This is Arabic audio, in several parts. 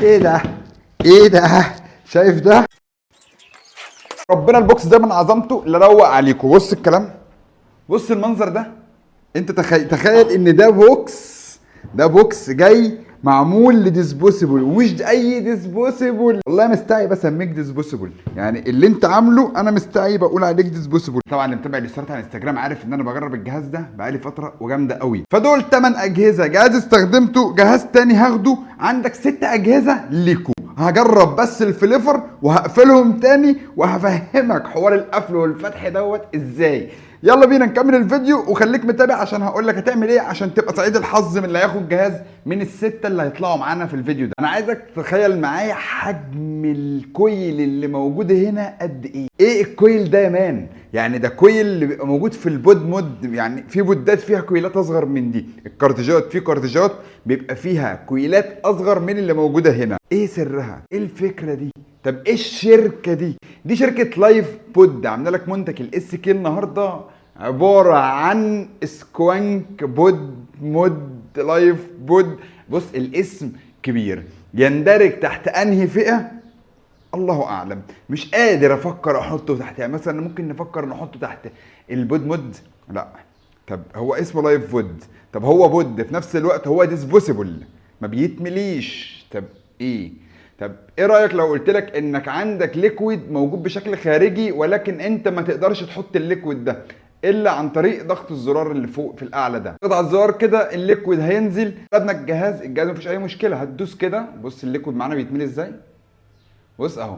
ايه ده؟ ايه ده؟ شايف ده؟ ربنا البوكس ده من عظمته اللي روق عليكم. بص الكلام، بص المنظر ده. انت تخيل ان ده بوكس جاي معمول لديسبوسيبل، ومش اي ديسبوسيبل. والله مستعي بسميك ديسبوسيبل، يعني اللي انت عامله انا مستعي بقول عليك ديسبوسيبل. طبعا اللي متابع الاستوريات على انستجرام عارف ان انا بجرب الجهاز ده بقالي فتره وجامده قوي. فدول 8 اجهزه، جهاز استخدمته، جهاز تاني هاخده، عندك 6 اجهزه ليكو. هجرب بس الفليفر وهقفلهم تاني وهفهمك حوار القفل والفتح دوت ازاي. يلا بينا نكمل الفيديو وخليك متابع عشان هقول لك هتعمل ايه عشان تبقى سعيد الحظ من اللي هياخد جهاز من ال6 اللي هيطلعوا معانا في الفيديو ده. انا عايزك تتخيل معايا حجم الكويل اللي موجود هنا قد ايه. ايه الكويل ده يا مان؟ يعني ده كويل اللي بيبقى موجود في البود مود، يعني في بودات فيها كويلات اصغر من دي. الكارتجات، في كارتجات بيبقى فيها كويلات اصغر من اللي موجوده هنا. ايه سرها؟ ايه الفكره دي؟ طب ايه الشركه دي؟ دي شركه لايف بود عامله لك منتج الاس كي النهارده، عباره عن سكوانك بود مود لايف بود. بص الاسم كبير، يندرج تحت انهي فئه الله اعلم. مش قادر افكر احطه تحت، يعني مثلا ممكن نفكر نحطه تحت البود مود، لا. طب هو اسمه لايف بود، طب هو بود في نفس الوقت هو ديسبوسيبل ما بيتمليش. طب ايه؟ طب ايه رايك لو قلت لك انك عندك ليكويد موجود بشكل خارجي، ولكن انت ما تقدرش تحط الليكويد ده الا عن طريق ضغط الزرار اللي فوق في الاعلى ده. تضغط على الزرار كده الليكويد هينزل. خدنا الجهاز مفيش اي مشكله، هتدوس كده. بص الليكويد معانا بيتملي ازاي، بص اهو.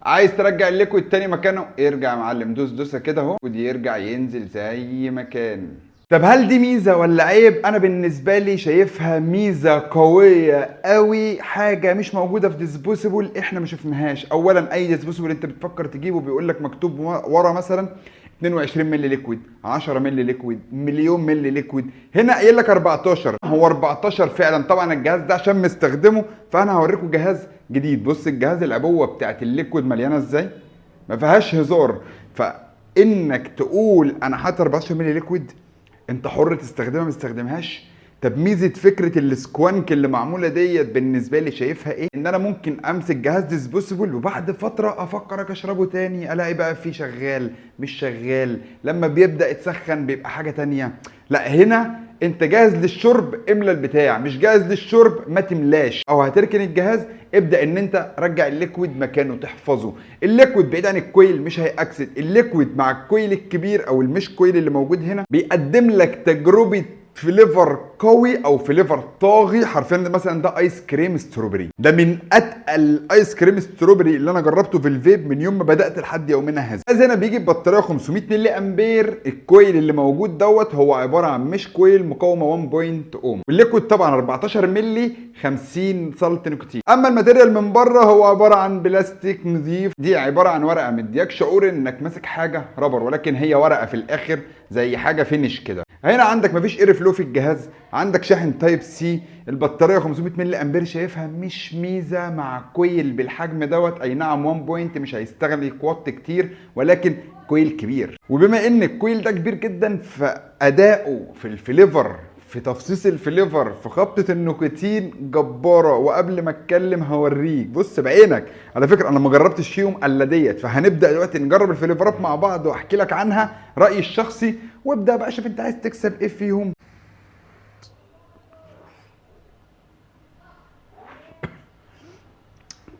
عايز ترجع الليكويد تاني مكانه، ارجع يا معلم، دوسه كده اهو، ودي يرجع ينزل زي ما كان. طب هل دي ميزه ولا عيب؟ انا بالنسبه لي شايفها ميزه قويه قوي، حاجه مش موجوده في ديسبوسيبل احنا ما شفناهاش. اولا اي ديسبوسيبل انت بتفكر تجيبه بيقول لك مكتوب ورا مثلا 22 مللي ليكويد، 10 مللي ليكويد، مليون مللي ليكويد. هنا قايل لك 14. هو 14 فعلا. طبعا الجهاز ده عشان مستخدمه فانا هوريكم جهاز جديد. بص الجهاز العبوه بتاعت الليكويد مليانه ازاي، ما فيهاش هزار. فانك تقول انا حاطط 14 مللي ليكويد، انت حر تستخدمها ما تستخدمهاش. طب ميزه فكره السكوانك اللي معموله ديت بالنسبه لي شايفها ايه؟ ان انا ممكن امسك جهاز ديسبوسيبل وبعد فتره افكر اشربه تاني، الاقي بقى فيه شغال مش شغال، لما بيبدا يتسخن بيبقى حاجه تانية. لا هنا انت جاهز للشرب املى البتاع، مش جاهز للشرب ما تملاش. او هتركن الجهاز ابدا ان انت رجع الليكويد مكانه تحفظه. الليكويد بعيد عن الكويل مش هيأكسد، الليكويد مع الكويل الكبير او المش كويل اللي موجود هنا بيقدم لك تجربه فليفر قوي او فليفر طاغي حرفيا. مثلا ده ايس كريم ستروبري، ده من اتقل ايس كريم ستروبري اللي انا جربته في الفيب من يوم ما بدات لحد يومنا هذا. هنا بيجي ببطاريه 500 ملي امبير. الكويل اللي موجود دوت هو عباره عن مش كويل مقاومه 1 اوم، والليكويد طبعا 14 ملي 50 سلط نيكوتين. اما الماتيريال من بره هو عباره عن بلاستيك نظيف، دي عباره عن ورقه مدياك شعور انك ماسك حاجه رابر، ولكن هي ورقه في الاخر زي حاجه فينش كده. هنا عندك مفيش اير فلو في الجهاز، عندك شاحن تايب سي، البطاريه 500 ملي امبير. شايفها مش ميزه مع كويل بالحجم دوت. اي نعم 1 بوينت مش هيستغل وات كتير، ولكن كويل كبير. وبما ان الكويل ده كبير جدا فاداؤه في الفليفر، في تفصيص الفليفر، في خبطة النيكوتين جبارة. وقبل ما اتكلم هوريك، بص بعينك. على فكرة انا ما جربتش فيهم الا ديت، فهنبدأ دلوقتي نجرب الفليفرات مع بعض واحكي لك عنها رأيي الشخصي، وابدأ بقى شوف انت عايز تكسب ايه فيهم.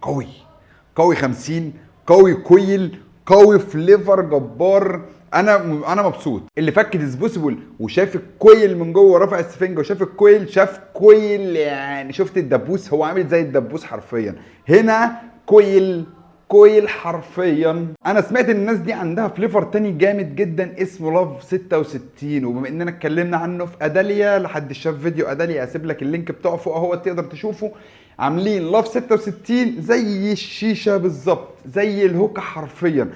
قوي قوي 50، قوي كويل، قوي فليفر جبار. انا مبسوط. اللي فك ديسبوسيبل وشاف الكويل من جوه ورفع السفنجه وشاف الكويل، شاف كويل، يعني شفت الدبوس، هو عامل زي الدبوس حرفيا. هنا كويل حرفيا. انا سمعت ان الناس دي عندها فليفر تاني جامد جدا اسمه لاف 66، وبما اننا اتكلمنا عنه في اداليا، لحد شاف فيديو اداليا اسيب لك اللينك بتاعه فوق اهو تقدر تشوفه. عاملين لاف 66 زي الشيشه بالظبط، زي الهوكا حرفيا.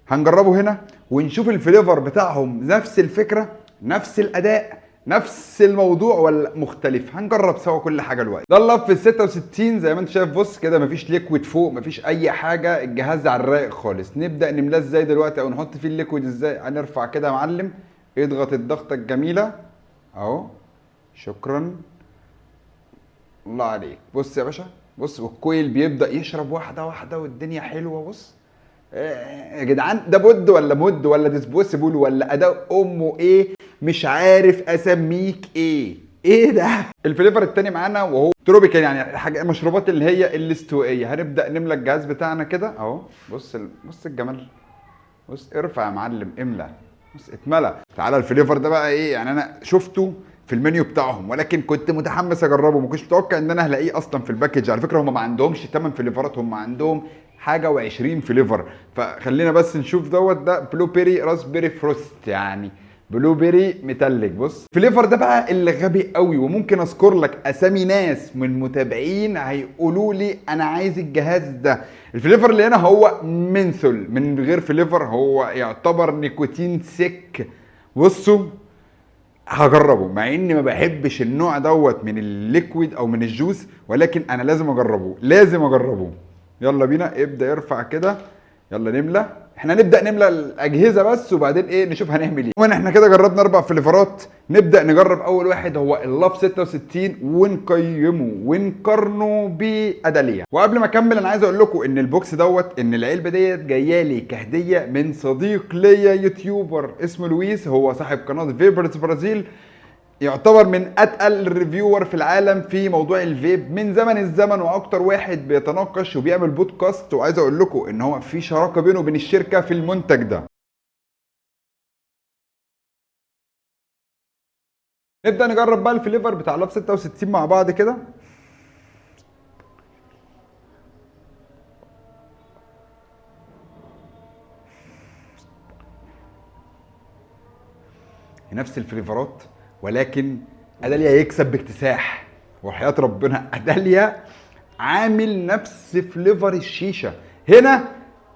هنجربه هنا ونشوف الفليفر بتاعهم نفس الفكره، نفس الاداء، نفس الموضوع ولا مختلف. هنجرب سوا كل حاجه دلوقتي. ده اللف في ال 66 زي ما انت شايف. بص كده مفيش ليكويد فوق، مفيش اي حاجه، الجهاز على الرايق خالص. نبدا نملاه ازاي دلوقتي او نحط فيه الليكويد ازاي؟ هنرفع كده يا معلم، اضغط الضغطه الجميله اهو. شكرا الله عليك. بص يا باشا، بص، والكويل بيبدا يشرب واحده واحده والدنيا حلوه. بص يا جدعان، ده بود ولا مود ولا ديسبوسيبل ولا اداء امه ايه؟ مش عارف اسميك ايه. ايه ده؟ الفليفر التاني معانا وهو تروبيكال، يعني حاجه المشروبات اللي هي الاستوائيه. هنبدا نملى الجهاز بتاعنا كده اهو. بص بص الجمال. بص ارفع يا معلم، املى. بص اتملى. تعالى الفليفر ده بقى ايه؟ يعني انا شفته في المنيو بتاعهم ولكن كنت متحمس اجربه، ما كنتش متوقع ان انا هلاقيه اصلا في الباكج. على فكره هم ما عندهمش 8 فليفرات، هم عندهم حاجه و20 فليفر. فخلينا بس نشوف دوت. ده بلو بيري راسبيري فروست، يعني بلو بيري متلج. بص الفليفر ده بقى اللي غبي قوي، وممكن اذكر لك اسامي ناس من متابعين هيقولوا لي انا عايز الجهاز ده. الفليفر اللي هنا هو منثول من غير فليفر، هو يعتبر نيكوتين سك. بصوا هجربه مع اني ما بحبش النوع دوت من الليكويد او من الجوس، ولكن انا لازم اجربه، لازم اجربه. يلا بينا، ابدا ارفع كده. يلا نملى. احنا نبدا نملى الاجهزه بس وبعدين ايه نشوف هنعمل ايه. ومن احنا كده جربنا 4 فليفرات، نبدا نجرب اول واحد هو اللاب 66 ونقيمه ونقارنه باداليا. وقبل ما اكمل انا عايز اقول لكم ان البوكس دوت، ان العلبه ديت جايه لي كهديه من صديق ليا يوتيوبر اسمه لويس، هو صاحب قناه فيبرز برازيل، يعتبر من اتقل الريفيور في العالم في موضوع الفيب من زمن الزمن، واكتر واحد بيتناقش وبيعمل بودكاست. وعايز اقول لكم ان هو في شراكه بينه وبين الشركه في المنتج ده. نبدا نجرب بقى الفليفر بتاع لاب 66 مع بعض كده. نفس الفليفرات، ولكن اداليا يكسب باكتساح. وحياة ربنا اداليا عامل نفس فليفر الشيشه. هنا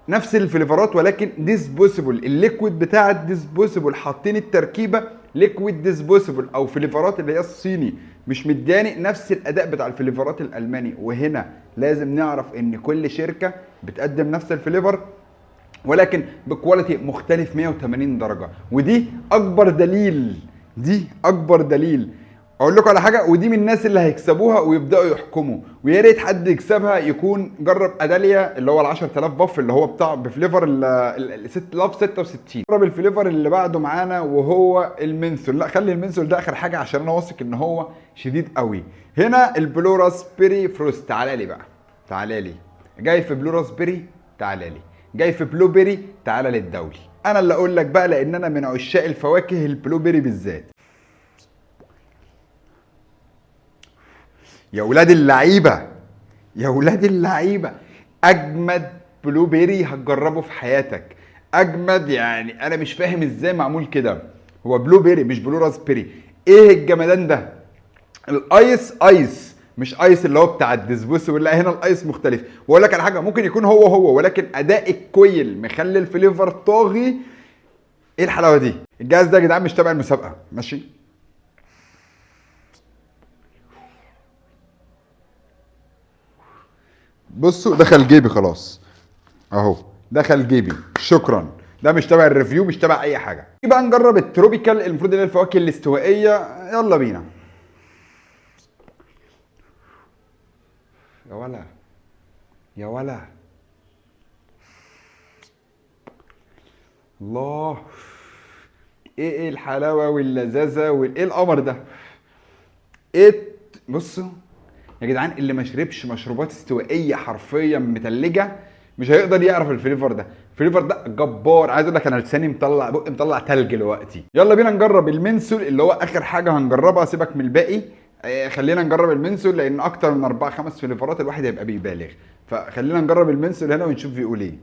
نفس الفليفرات ولكن ديسبوسيبل، الليكويد بتاع الديسبوسيبل، حاطين التركيبه ليكويد ديسبوسيبل او فليفرات اللي هي الصيني، مش مداني نفس الاداء بتاع الفليفرات الالماني. وهنا لازم نعرف ان كل شركه بتقدم نفس الفليفر ولكن بكواليتي مختلف 180 درجه. ودي اكبر دليل، دي اكبر دليل. اقول لكم على حاجه، ودي من الناس اللي هيكسبوها ويبداوا يحكموا، ويا ريت حد يكسبها يكون جرب اداليا اللي هو ال 10000 باف اللي هو بتاع بفليفر لاب 66. جرب الفليفر اللي بعده معانا وهو المنسول. لا خلي المنسول ده اخر حاجه عشان انا واثق ان هو شديد قوي. هنا البلو راسبيري فروست. تعالى لي بقى، تعالى لي. جاي في بلو راسبيري، تعالى لي. جاي في بلو بيري، تعالى للدولي. انا اللي اقول لك بقى لان انا من عشاق الفواكه البلو بيري بالذات. يا ولاد اللعيبه، يا ولاد اللعيبه، اجمد بلو بيري هتجربه في حياتك. اجمد، يعني انا مش فاهم ازاي معمول كده. هو بلو بيري مش بلو راسبيري. ايه الجمدان ده؟ الايس ايس، مش ايس اللي هو بتاع الديسبوسيبل، لا هنا الايس مختلف. واقول لك على حاجه، ممكن يكون هو ولكن اداء الكويل مخلي الفليفر طاغي. ايه الحلاوه دي؟ الجهاز ده يا جدعان مش تبع المسابقه، ماشي؟ بصوا دخل جيبي خلاص اهو، دخل جيبي، شكرا. ده مش تبع الريفيو، مش تبع اي حاجه. بقى نجرب التروبيكال، المفروض ان هي الفواكه الاستوائيه. يلا بينا. يا ولا، يا ولا، الله، ايه الحلاوه واللذاذه وايه القمر ده؟ ايه؟ بصوا يا جدعان، اللي ما شربش مشروبات استوائيه حرفيا متلجه مش هيقدر يعرف الفليفر ده. الفليفر ده جبار. عايز اقول لك انا لساني مطلع، بقي مطلع تلج دلوقتي. يلا بينا نجرب المنسول اللي هو اخر حاجه هنجربها، سيبك من الباقي. خلينا نجرب المنسول لان اكتر من 4 5 فليفرات الواحد هيبقى بيبالغ. فخلينا نجرب المنسول هنا ونشوف بيقول ايه.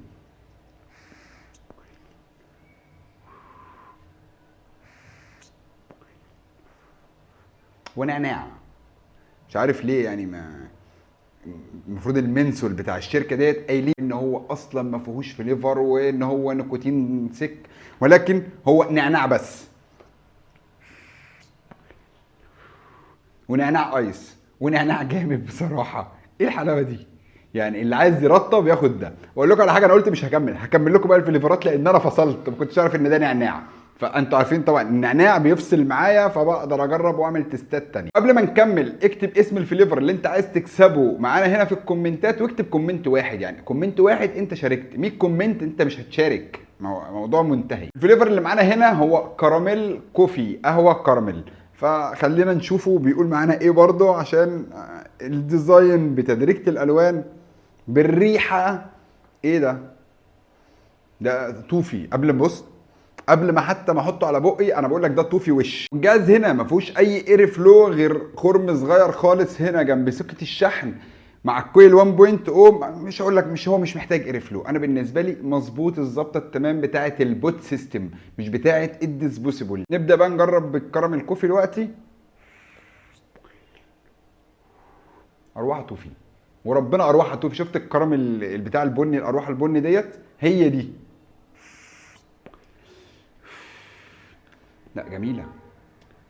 ونعناع، مش عارف ليه يعني. ما المفروض المنسول بتاع الشركه ديت قايلين ان هو اصلا ما فيهوش فليفر وان هو نيكوتين سك، ولكن هو نعناع بس، ونعناع ايس، ونعناع جامد بصراحه. ايه الحلاوه دي؟ يعني اللي عايز يرطب ياخد ده. واقول لكم على حاجه، انا قلت مش هكمل لكم بقى الفليفرات لان انا فصلت، ما كنتش عارف ان ده نعناع. فانتوا عارفين طبعا النعناع بيفصل معايا، فبقدر اجرب واعمل تيستات تانية. قبل ما نكمل اكتب اسم الفليفر اللي انت عايز تكسبه معانا هنا في الكومنتات، واكتب كومنت واحد، يعني كومنت واحد انت شاركت، 100 كومنت انت مش هتشارك، موضوع منتهي. الفليفر اللي معانا هنا هو كراميل كوفي، قهوه كراميل. فخلينا نشوفه بيقول معانا ايه برضه، عشان الديزاين بتدريجة الالوان بالريحه. ايه ده توفي. قبل ما حتى ما احطه على بقي انا بقول لك ده توفي وش. الجهاز هنا ما فيهوش اي اير فلو غير خرم صغير خالص هنا جنب سوكت الشحن مع الكويل 1.0. مش هقول لك مش محتاج اير فلو. انا بالنسبه لي مظبوط الظبطه التمام بتاعه البوت سيستم، مش بتاعه الديسبوسيبل. نبدا بقى نجرب بالكراميل كوفي دلوقتي. ارواح توفي وربنا، ارواح توفي. شفت الكراميل بتاع البني، الارواح البني ديت هي دي. لا جميله،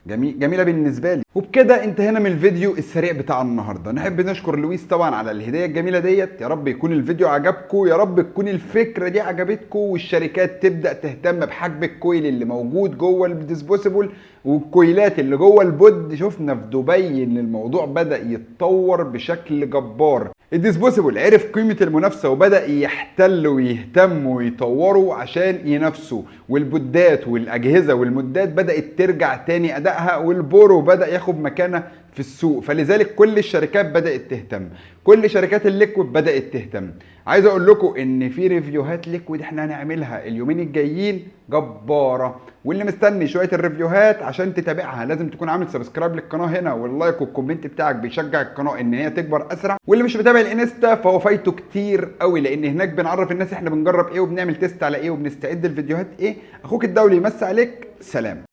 جميله بالنسبه لي. وبكده انتهينا من الفيديو السريع بتاع النهارده. نحب نشكر لويس طبعا على الهديه الجميله ديت. يا رب يكون الفيديو عجبكم، يا رب تكون الفكره دي عجبتكم، والشركات تبدا تهتم بحجم الكويل اللي موجود جوه الديسبوسيبل والكويلات اللي جوه البود. شفنا في دبي ان الموضوع بدا يتطور بشكل جبار. الديسبوسيبل عرف قيمه المنافسه وبدا يحتل ويهتم ويطوروا عشان ينافسوا، والبودات والاجهزه والمدات بدات ترجع تاني ادائها، والبورو بدا ياخد مكانه في السوق. فلذلك كل الشركات بدات تهتم، كل شركات الليكويد بدات تهتم. عايز اقول لكم ان في ريفيوهات ليكويد احنا هنعملها اليومين الجايين جباره، واللي مستني شويه الريفيوهات عشان تتابعها لازم تكون عامل سبسكرايب للقناه هنا، واللايك والكومنت بتاعك بيشجع القناه ان هي تكبر اسرع. واللي مش متابع الانستا فهو فايته كتير قوي، لان هناك بنعرف الناس احنا بنجرب ايه وبنعمل تيست على ايه وبنستعد الفيديوهات ايه. اخوك الدولي يمسي عليك، سلام.